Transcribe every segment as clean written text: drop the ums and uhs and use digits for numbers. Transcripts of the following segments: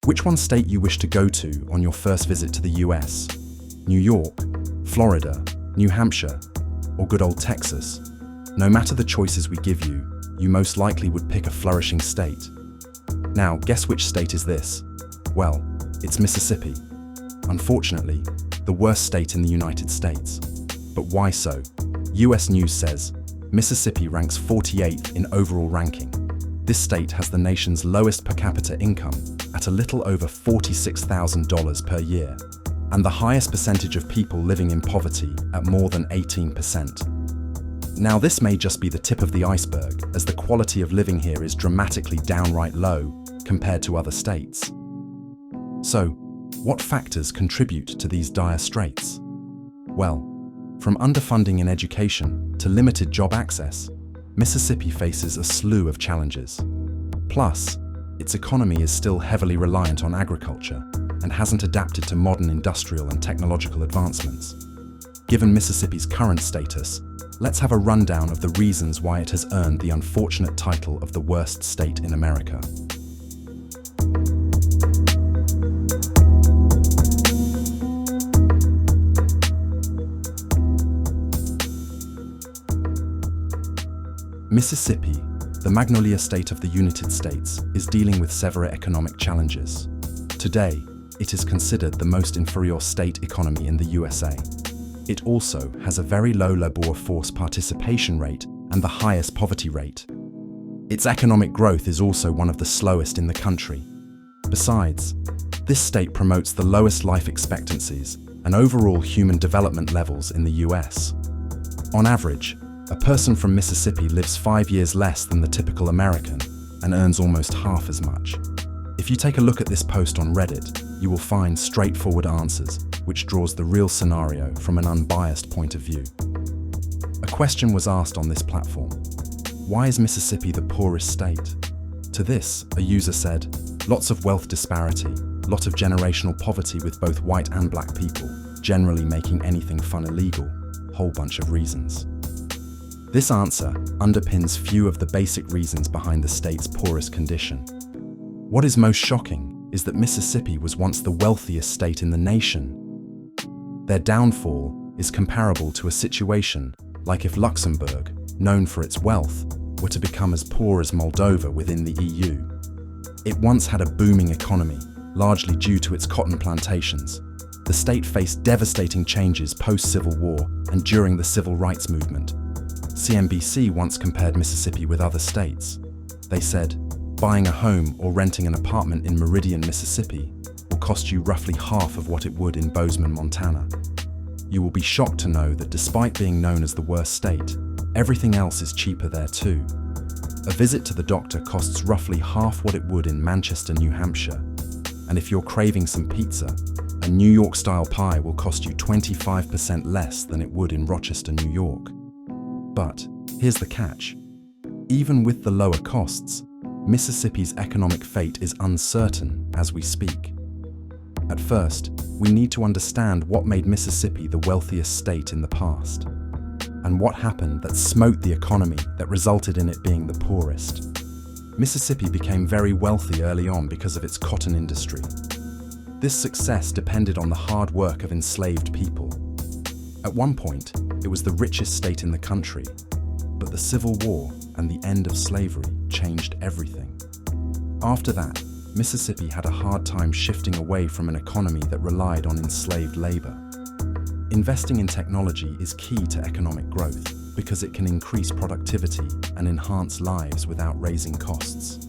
Which one state you wish to go to on your first visit to the US? New York, Florida, New Hampshire, or good old Texas? No matter the choices we give you, you most likely would pick a flourishing state. Now, guess which state is this? Well, it's Mississippi. Unfortunately, the worst state in the United States. But why so? US News says, Mississippi ranks 48th in overall ranking. This state has the nation's lowest per capita income at a little over $46,000 per year, and the highest percentage of people living in poverty at more than 18%. Now, this may just be the tip of the iceberg, as the quality of living here is dramatically downright low compared to other states. So, what factors contribute to these dire straits? Well, from underfunding in education to limited job access, Mississippi faces a slew of challenges. Plus, its economy is still heavily reliant on agriculture and hasn't adapted to modern industrial and technological advancements. Given Mississippi's current status, let's have a rundown of the reasons why it has earned the unfortunate title of the worst state in America. Mississippi, the Magnolia state of the United States, is dealing with severe economic challenges. Today, it is considered the most inferior state economy in the USA. It also has a very low labor force participation rate and the highest poverty rate. Its economic growth is also one of the slowest in the country. Besides, this state promotes the lowest life expectancies and overall human development levels in the US. On average, a person from Mississippi lives 5 years less than the typical American and earns almost half as much. If you take a look at this post on Reddit, you will find straightforward answers, which draws the real scenario from an unbiased point of view. A question was asked on this platform: why is Mississippi the poorest state? To this, a user said, lots of wealth disparity, lot of generational poverty with both white and black people, generally making anything fun illegal, whole bunch of reasons. This answer underpins few of the basic reasons behind the state's poorest condition. What is most shocking is that Mississippi was once the wealthiest state in the nation. Their downfall is comparable to a situation like if Luxembourg, known for its wealth, were to become as poor as Moldova within the EU. It once had a booming economy, largely due to its cotton plantations. The state faced devastating changes post-Civil War and during the Civil Rights Movement. CNBC once compared Mississippi with other states. They said, buying a home or renting an apartment in Meridian, Mississippi will cost you roughly half of what it would in Bozeman, Montana. You will be shocked to know that despite being known as the worst state, everything else is cheaper there too. A visit to the doctor costs roughly half what it would in Manchester, New Hampshire. And if you're craving some pizza, a New York-style pie will cost you 25% less than it would in Rochester, New York. But here's the catch. Even with the lower costs, Mississippi's economic fate is uncertain as we speak. At first, we need to understand what made Mississippi the wealthiest state in the past, and what happened that smote the economy that resulted in it being the poorest. Mississippi became very wealthy early on because of its cotton industry. This success depended on the hard work of enslaved people. At one point, it was the richest state in the country, but the Civil War and the end of slavery changed everything. After that, Mississippi had a hard time shifting away from an economy that relied on enslaved labor. Investing in technology is key to economic growth because it can increase productivity and enhance lives without raising costs.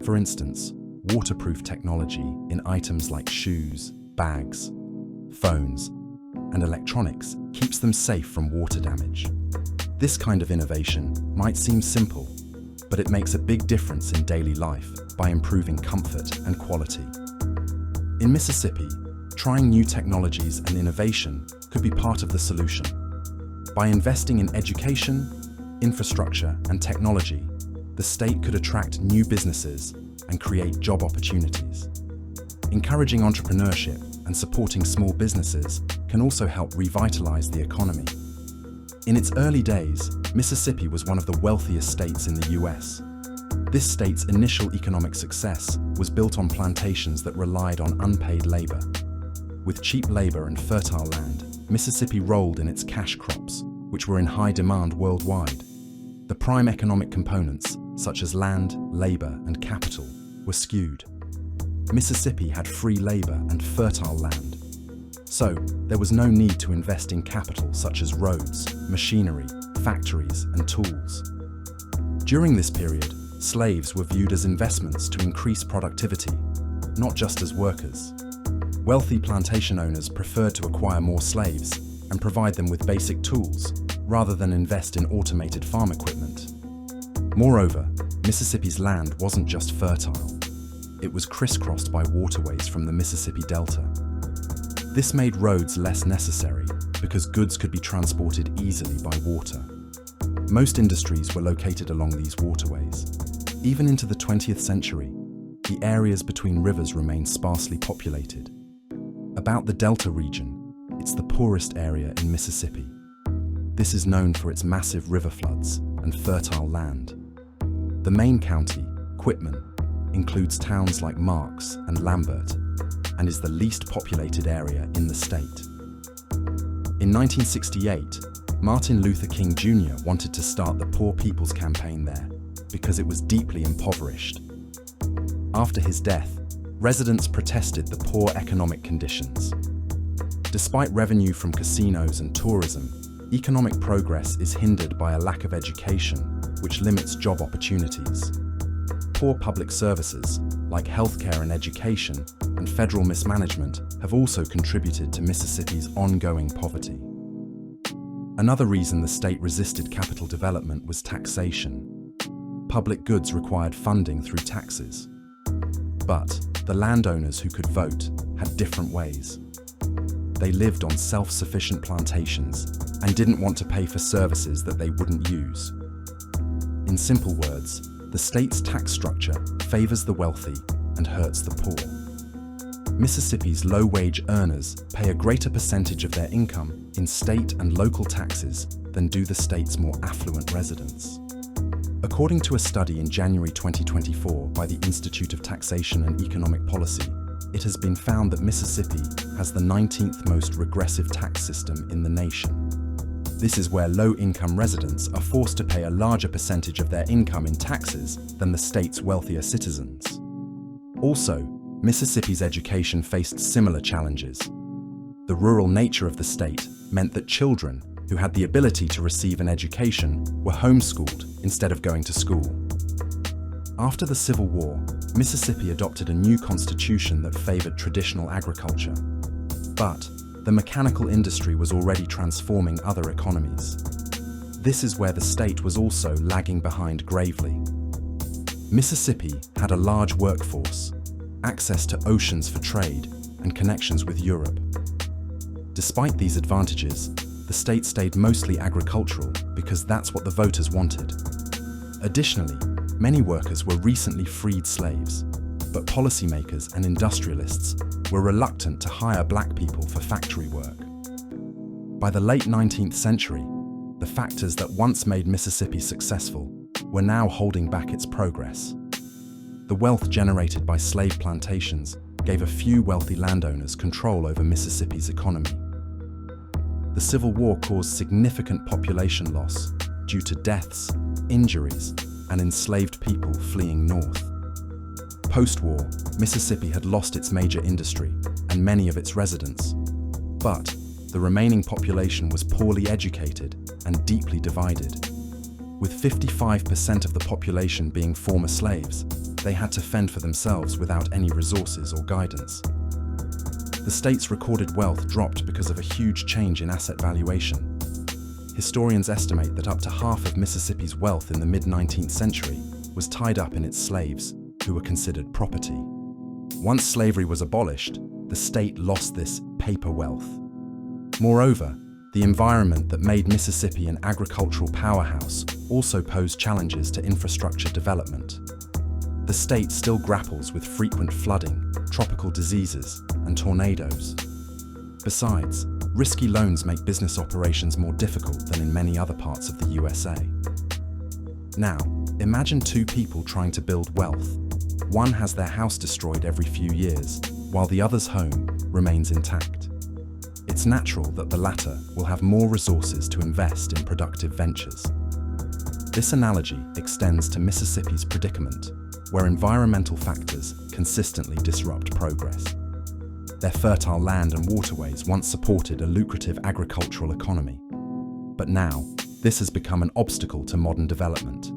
For instance, waterproof technology in items like shoes, bags, phones, and electronics keeps them safe from water damage. This kind of innovation might seem simple, but it makes a big difference in daily life by improving comfort and quality. In Mississippi, trying new technologies and innovation could be part of the solution. By investing in education, infrastructure, and technology, the state could attract new businesses and create job opportunities. Encouraging entrepreneurship and supporting small businesses can also help revitalize the economy. In its early days, Mississippi was one of the wealthiest states in the US. This state's initial economic success was built on plantations that relied on unpaid labor. With cheap labor and fertile land, Mississippi rolled in its cash crops, which were in high demand worldwide. The prime economic components, such as land, labor, and capital, were skewed. Mississippi had free labor and fertile land. So, there was no need to invest in capital such as roads, machinery, factories, and tools. During this period, slaves were viewed as investments to increase productivity, not just as workers. Wealthy plantation owners preferred to acquire more slaves and provide them with basic tools, rather than invest in automated farm equipment. Moreover, Mississippi's land wasn't just fertile. It was crisscrossed by waterways from the Mississippi Delta. This made roads less necessary because goods could be transported easily by water. Most industries were located along these waterways. Even into the 20th century, the areas between rivers remained sparsely populated. About the Delta region, it's the poorest area in Mississippi. This is known for its massive river floods and fertile land. The main county, Quitman, includes towns like Marks and Lambert, and is the least populated area in the state. In 1968, Martin Luther King Jr. wanted to start the Poor People's Campaign there because it was deeply impoverished. After his death, residents protested the poor economic conditions. Despite revenue from casinos and tourism, economic progress is hindered by a lack of education, which limits job opportunities. Poor public services, like healthcare and education, and federal mismanagement have also contributed to Mississippi's ongoing poverty. Another reason the state resisted capital development was taxation. Public goods required funding through taxes. But the landowners who could vote had different ways. They lived on self-sufficient plantations and didn't want to pay for services that they wouldn't use. In simple words, the state's tax structure favors the wealthy and hurts the poor. Mississippi's low-wage earners pay a greater percentage of their income in state and local taxes than do the state's more affluent residents. According to a study in January 2024 by the Institute of Taxation and Economic Policy, it has been found that Mississippi has the 19th most regressive tax system in the nation. This is where low-income residents are forced to pay a larger percentage of their income in taxes than the state's wealthier citizens. Also, Mississippi's education faced similar challenges. The rural nature of the state meant that children who had the ability to receive an education were homeschooled instead of going to school. After the Civil War, Mississippi adopted a new constitution that favored traditional agriculture. But the mechanical industry was already transforming other economies. This is where the state was also lagging behind gravely. Mississippi had a large workforce, access to oceans for trade, and connections with Europe. Despite these advantages, the state stayed mostly agricultural because that's what the voters wanted. Additionally, many workers were recently freed slaves, but policymakers and industrialists were reluctant to hire black people for factory work. By the late 19th century, the factors that once made Mississippi successful were now holding back its progress. The wealth generated by slave plantations gave a few wealthy landowners control over Mississippi's economy. The Civil War caused significant population loss due to deaths, injuries, and enslaved people fleeing north. Post-war, Mississippi had lost its major industry and many of its residents, but the remaining population was poorly educated and deeply divided. With 55% of the population being former slaves, they had to fend for themselves without any resources or guidance. The state's recorded wealth dropped because of a huge change in asset valuation. Historians estimate that up to half of Mississippi's wealth in the mid-19th century was tied up in its slaves, who were considered property. Once slavery was abolished, the state lost this paper wealth. Moreover, the environment that made Mississippi an agricultural powerhouse also posed challenges to infrastructure development. The state still grapples with frequent flooding, tropical diseases, and tornadoes. Besides, risky loans make business operations more difficult than in many other parts of the USA. Now, Imagine two people trying to build wealth. One has their house destroyed every few years, while the other's home remains intact. It's natural that the latter will have more resources to invest in productive ventures. This analogy extends to Mississippi's predicament, where environmental factors consistently disrupt progress. Their fertile land and waterways once supported a lucrative agricultural economy. But now, this has become an obstacle to modern development.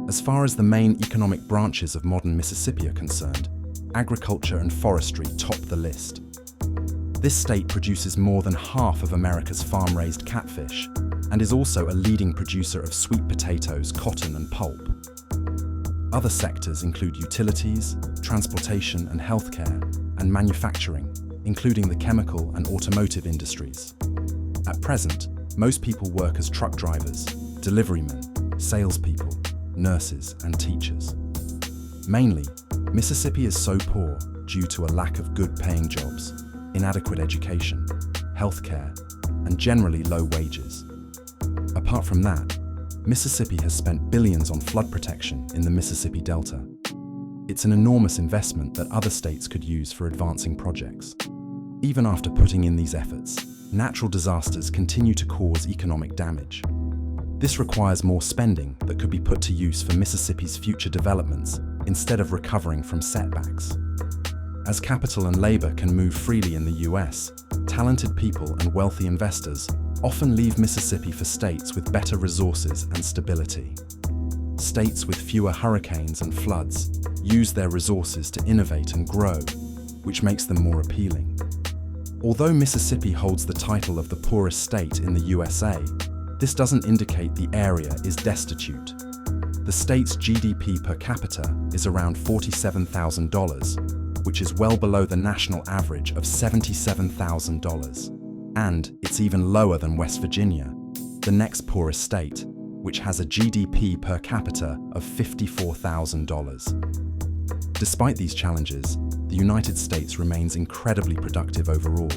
As far as the main economic branches of modern Mississippi are concerned, agriculture and forestry top the list. This state produces more than half of America's farm-raised catfish and is also a leading producer of sweet potatoes, cotton, and pulp. Other sectors include utilities, transportation and healthcare, and manufacturing, including the chemical and automotive industries. At present, most people work as truck drivers, deliverymen, salespeople, nurses, and teachers. Mainly, Mississippi is so poor due to a lack of good-paying jobs, inadequate education, healthcare, and generally low wages. Apart from that, Mississippi has spent billions on flood protection in the Mississippi Delta. It's an enormous investment that other states could use for advancing projects. Even after putting in these efforts, natural disasters continue to cause economic damage. This requires more spending that could be put to use for Mississippi's future developments instead of recovering from setbacks. As capital and labor can move freely in the US, talented people and wealthy investors often leave Mississippi for states with better resources and stability. States with fewer hurricanes and floods use their resources to innovate and grow, which makes them more appealing. Although Mississippi holds the title of the poorest state in the USA, this doesn't indicate the area is destitute. The state's GDP per capita is around $47,000, which is well below the national average of $77,000. And it's even lower than West Virginia, the next poorest state, which has a GDP per capita of $54,000. Despite these challenges, the United States remains incredibly productive overall.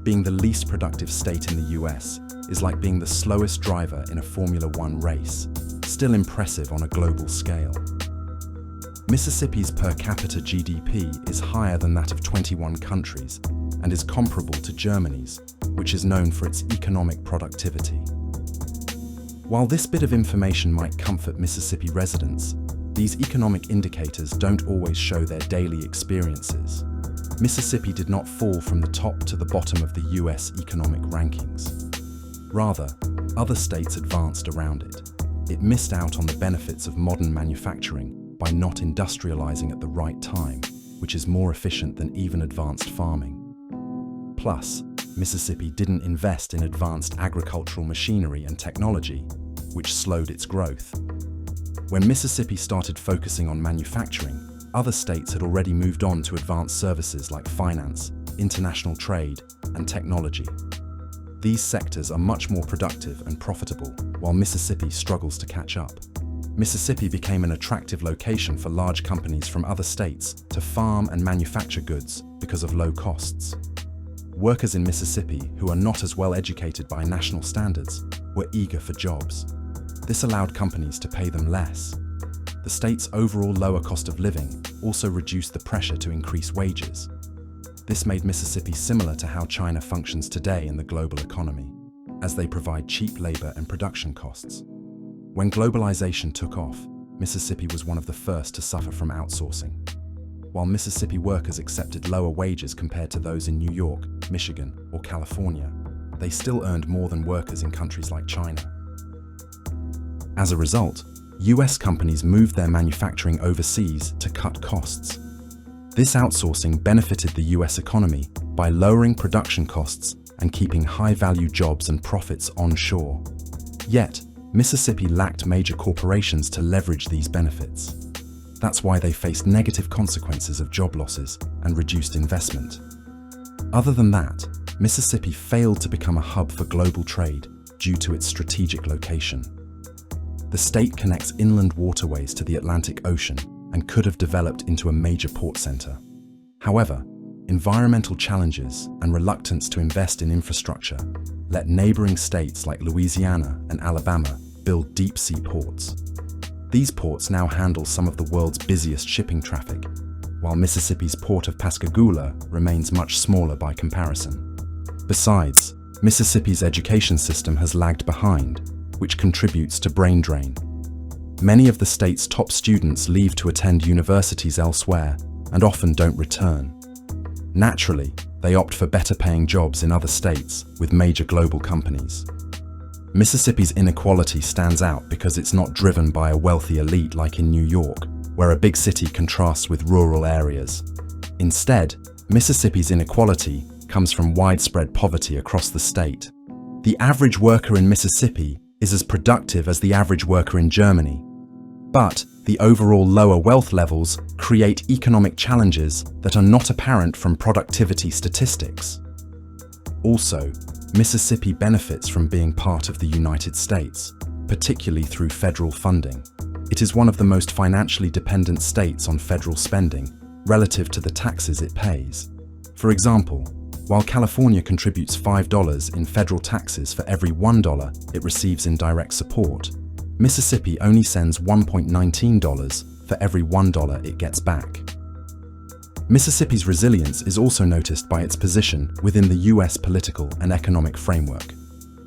Being the least productive state in the US is like being the slowest driver in a Formula One race, still impressive on a global scale. Mississippi's per capita GDP is higher than that of 21 countries and is comparable to Germany's, which is known for its economic productivity. While this bit of information might comfort Mississippi residents, these economic indicators don't always show their daily experiences. Mississippi did not fall from the top to the bottom of the US economic rankings. Rather, other states advanced around it. It missed out on the benefits of modern manufacturing by not industrializing at the right time, which is more efficient than even advanced farming. Plus, Mississippi didn't invest in advanced agricultural machinery and technology, which slowed its growth. When Mississippi started focusing on manufacturing, other states had already moved on to advanced services like finance, international trade, and technology. These sectors are much more productive and profitable, while Mississippi struggles to catch up. Mississippi became an attractive location for large companies from other states to farm and manufacture goods because of low costs. Workers in Mississippi, who are not as well educated by national standards, were eager for jobs. This allowed companies to pay them less. The state's overall lower cost of living also reduced the pressure to increase wages. This made Mississippi similar to how China functions today in the global economy, as they provide cheap labor and production costs. When globalization took off, Mississippi was one of the first to suffer from outsourcing. While Mississippi workers accepted lower wages compared to those in New York, Michigan, or California, they still earned more than workers in countries like China. As a result, US companies moved their manufacturing overseas to cut costs. This outsourcing benefited the US economy by lowering production costs and keeping high-value jobs and profits onshore. Yet, Mississippi lacked major corporations to leverage these benefits. That's why they faced negative consequences of job losses and reduced investment. Other than that, Mississippi failed to become a hub for global trade due to its strategic location. The state connects inland waterways to the Atlantic Ocean and could have developed into a major port center. However, environmental challenges and reluctance to invest in infrastructure let neighboring states like Louisiana and Alabama build deep-sea ports. These ports now handle some of the world's busiest shipping traffic, while Mississippi's port of Pascagoula remains much smaller by comparison. Besides, Mississippi's education system has lagged behind, which contributes to brain drain. Many of the state's top students leave to attend universities elsewhere and often don't return. Naturally, they opt for better-paying jobs in other states with major global companies. Mississippi's inequality stands out because it's not driven by a wealthy elite like in New York, where a big city contrasts with rural areas. Instead, Mississippi's inequality comes from widespread poverty across the state. The average worker in Mississippi is as productive as the average worker in Germany, but the overall lower wealth levels create economic challenges that are not apparent from productivity statistics. Also, Mississippi benefits from being part of the United States, particularly through federal funding. It is one of the most financially dependent states on federal spending relative to the taxes it pays. For example, while California contributes $5 in federal taxes for every $1 it receives in direct support, Mississippi only sends $1.19 for every $1 it gets back. Mississippi's resilience is also noticed by its position within the U.S. political and economic framework.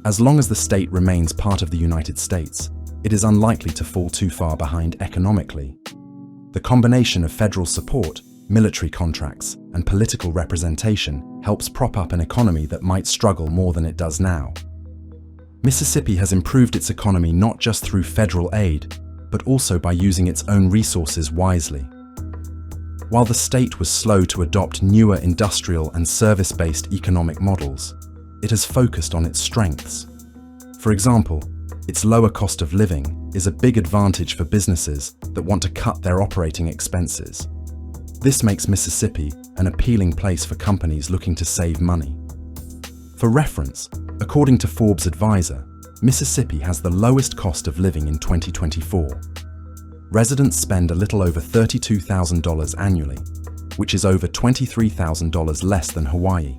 As long as the state remains part of the United States, it is unlikely to fall too far behind economically. The combination of federal support, military contracts, and political representation helps prop up an economy that might struggle more than it does now. Mississippi has improved its economy not just through federal aid, but also by using its own resources wisely. While the state was slow to adopt newer industrial and service-based economic models, it has focused on its strengths. For example, its lower cost of living is a big advantage for businesses that want to cut their operating expenses. This makes Mississippi an appealing place for companies looking to save money. For reference, according to Forbes Advisor, Mississippi has the lowest cost of living in 2024. Residents spend a little over $32,000 annually, which is over $23,000 less than Hawaii.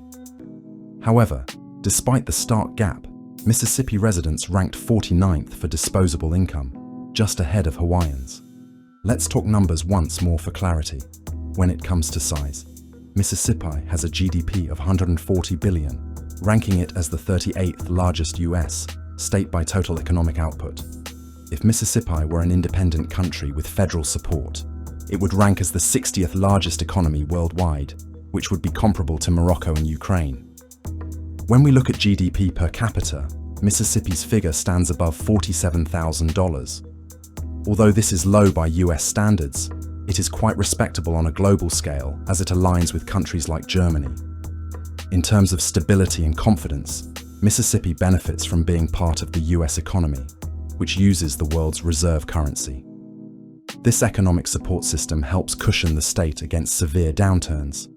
However, despite the stark gap, Mississippi residents ranked 49th for disposable income, just ahead of Hawaiians. Let's talk numbers once more for clarity. When it comes to size, Mississippi has a GDP of $140 billion, ranking it as the 38th largest U.S. state by total economic output. If Mississippi were an independent country with federal support, it would rank as the 60th largest economy worldwide, which would be comparable to Morocco and Ukraine. When we look at GDP per capita, Mississippi's figure stands above $47,000. Although this is low by US standards, it is quite respectable on a global scale as it aligns with countries like Germany. In terms of stability and confidence, Mississippi benefits from being part of the US economy, which uses the world's reserve currency. This economic support system helps cushion the state against severe downturns.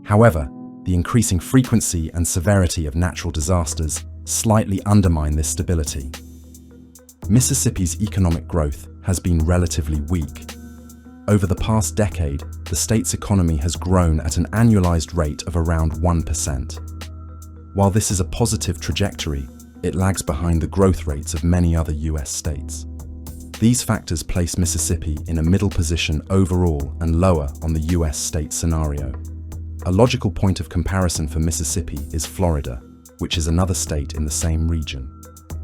However, the increasing frequency and severity of natural disasters slightly undermine this stability. Mississippi's economic growth has been relatively weak. Over the past decade, the state's economy has grown at an annualized rate of around 1%. While this is a positive trajectory, it lags behind the growth rates of many other US states. These factors place Mississippi in a middle position overall and lower on the US state scenario. A logical point of comparison for Mississippi is Florida, which is another state in the same region.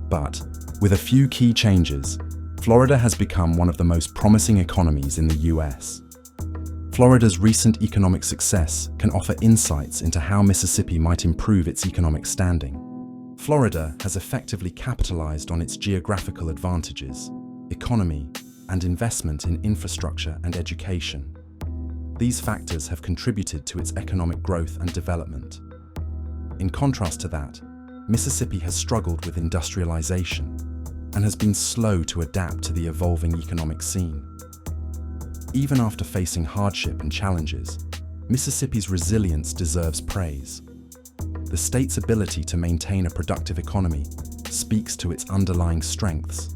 But, with a few key changes, Florida has become one of the most promising economies in the US. Florida's recent economic success can offer insights into how Mississippi might improve its economic standing. Florida has effectively capitalized on its geographical advantages, economy, and investment in infrastructure and education. These factors have contributed to its economic growth and development. In contrast to that, Mississippi has struggled with industrialization and has been slow to adapt to the evolving economic scene. Even after facing hardship and challenges, Mississippi's resilience deserves praise. The state's ability to maintain a productive economy speaks to its underlying strengths,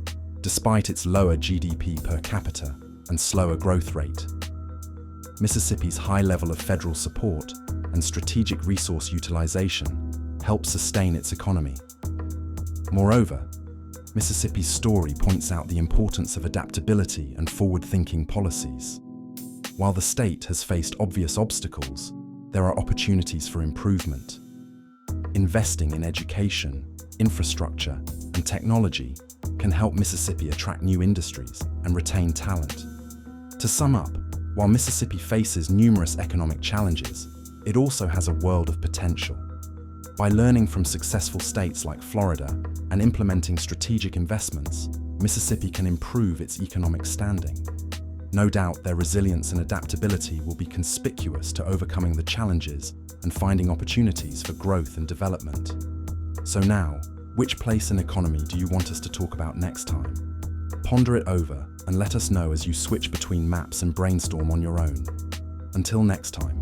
despite its lower GDP per capita and slower growth rate. Mississippi's high level of federal support and strategic resource utilization help sustain its economy. Moreover, Mississippi's story points out the importance of adaptability and forward-thinking policies. While the state has faced obvious obstacles, there are opportunities for improvement. Investing in education, infrastructure, and technology can help Mississippi attract new industries and retain talent. To sum up, while Mississippi faces numerous economic challenges, it also has a world of potential. By learning from successful states like Florida and implementing strategic investments, Mississippi can improve its economic standing. No doubt their resilience and adaptability will be conspicuous to overcoming the challenges and finding opportunities for growth and development. So now, which place and economy do you want us to talk about next time? Ponder it over and let us know as you switch between maps and brainstorm on your own. Until next time.